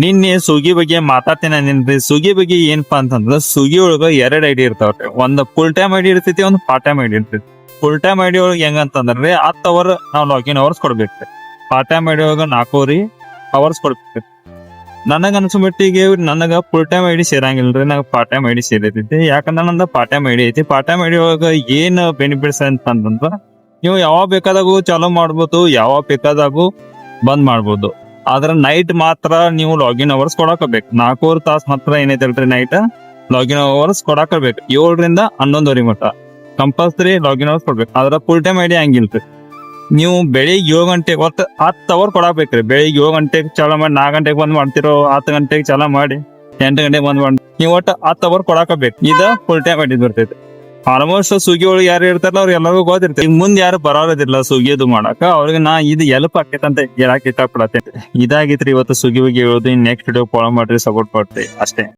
ನಿನ್ನೆ ಸ್ವಿಗ್ಗಿ ಬಗ್ಗೆ ಮಾತಾಡ್ತೀನಿ ಅಂದಿನ್ರಿ. ಸ್ವಿಗ್ಗಿ ಬಗ್ಗೆ ಏನಪ್ಪಾ ಅಂತಂದ್ರ ಸ್ವಿಗ್ಗಿ ಒಳಗ 2 ಐಡಿ ಇರ್ತಾವ್ರಿ. ಒಂದ್ ಫುಲ್ ಟೈಮ್ ಐಡಿ ಇರ್ತೈತಿ, ಒಂದ್ ಪಾರ್ಟ್ ಟೈಮ್ ಐಡಿ ಇರ್ತೈತಿ. ಫುಲ್ ಟೈಮ್ ಐಡಿ ಒಳಗ ಹೆಂಗಂತಂದ್ರಿ 10 ಅವರ್ ನಾವ್ ಲಾಗಿನ್ ಅವರ್ಸ್ ಕೊಡ್ಬೇಕ್ರಿ. ಪಾರ್ಟ್ ಟೈಮ್ ಐಡಿ ಒಳಗ 4 ಅವರ್ಸ್ ಕೊಡ್ಬೇಕ್ರಿ. ನನಗ ಅನ್ಸಮಟ್ಟಿಗೆ ನನಗ ಫುಲ್ ಟೈಮ್ ಐಡಿ ಸೇರಂಗಿಲ್ರಿ, ನನಗ ಪಾರ್ಟ್ ಟೈಮ್ ಐಡಿ ಸೇರತೈತಿ. ಯಾಕಂದ್ರ ನಂದ ಪಾರ್ಟ್ ಟೈಮ್ ಐಡಿ ಐತಿ. ಪಾರ್ಟ್ ಟೈಮ್ ಐಡಿ ಒಳಗ ಏನ್ ಬೆನಿಫಿಟ್ಸ್ ಅಂತಂದ್ರ ನೀವು ಯಾವಾಗ ಬೇಕಾದಾಗೂ ಚಾಲೂ ಮಾಡ್ಬೋದು, ಯಾವಾಗ ಬೇಕಾದಾಗೂ ಬಂದ್ ಮಾಡ್ಬೋದು. ಆದ್ರ ನೈಟ್ ಮಾತ್ರ ನೀವು ಲಾಗಿನ್ ಅವರ್ಸ್ ಕೊಡಾಕಬೇಕು. 4 ತಾಸ್ ಮಾತ್ರ ಏನೈತಲ್ರಿ ನೈಟ್ ಲಾಗಿನ್ ಅವರ್ಸ್ ಕೊಡಾಕಬೇಕು. 7 ರಿಂದ 11 ಮಟ್ಟ ಕಂಪಲ್ಸರಿ ಲಾಗಿನ್ ಅವರ್ಸ್ ಕೊಡ್ಬೇಕು. ಆದ್ರ ಫುಲ್ ಟೈಮ್ ಐಡಿ ಹಂಗಿಲ್ರಿ. ನೀವು ಬೆಳಿಗ್ಗೆ 7 ಗಂಟೆಗೆ ಒಟ್ಟು 10 ಅವರ್ ಕೊಡಾಕ್ಬೇಕ್ರಿ. ಬೆಳಿಗ್ಗೆ 7 ಗಂಟೆಗೆ ಚಾಲೂ ಮಾಡಿ 4 ಗಂಟೆಗೆ ಬಂದ್ ಮಾಡ್ತಿರೋ, 10 ಗಂಟೆಗೆ ಚಾಲೂ ಮಾಡಿ 8 ಗಂಟೆಗೆ ಬಂದ್ ಮಾಡಿ ನೀವು ಒಟ್ಟು 10 ಅವರ್ ಕೊಡಾಕಬೇಕು. ಇದ ಫುಲ್ ಟೈಮ್ ಐಡಿ ಬರ್ತೈತಿ. ಆಲ್ಮೋಸ್ಟ್ ಸ್ವಿಗ್ಗಿ ಒಳಗೆ ಯಾರು ಇರ್ತಾರಲ್ಲ ಅವ್ರಿಗೆ ಎಲ್ಲರಿಗೂ ಗೊತ್ತಿರ್ತೈತಿ. ಈಗ ಮುಂದೆ ಯಾರು ಬರೋದಿಲ್ಲ ಸ್ವಿಗ್ಗಿದು ಮಾಡಾಕ, ಅವ್ರಿಗೆ ನಾ ಇದು ಎಲ್ಪ್ ಆಕೈತೆ ಅಂತ ಹೇಳಕ್ ಇಷ್ಟಪಡತ್ತೆ. ಇದಾಗಿತ್ರಿ ಇವತ್ತು ಸ್ವಿಗ್ಗಿ ಬಗ್ಗೆ ಹೇಳೋದು. ನೆಕ್ಸ್ಟ್ ವಿಡಿಯೋ ಫಾಲೋ ಮಾಡ್ರಿ, ಸಪೋರ್ಟ್ ಮಾಡ್ರಿ ಅಷ್ಟೇ.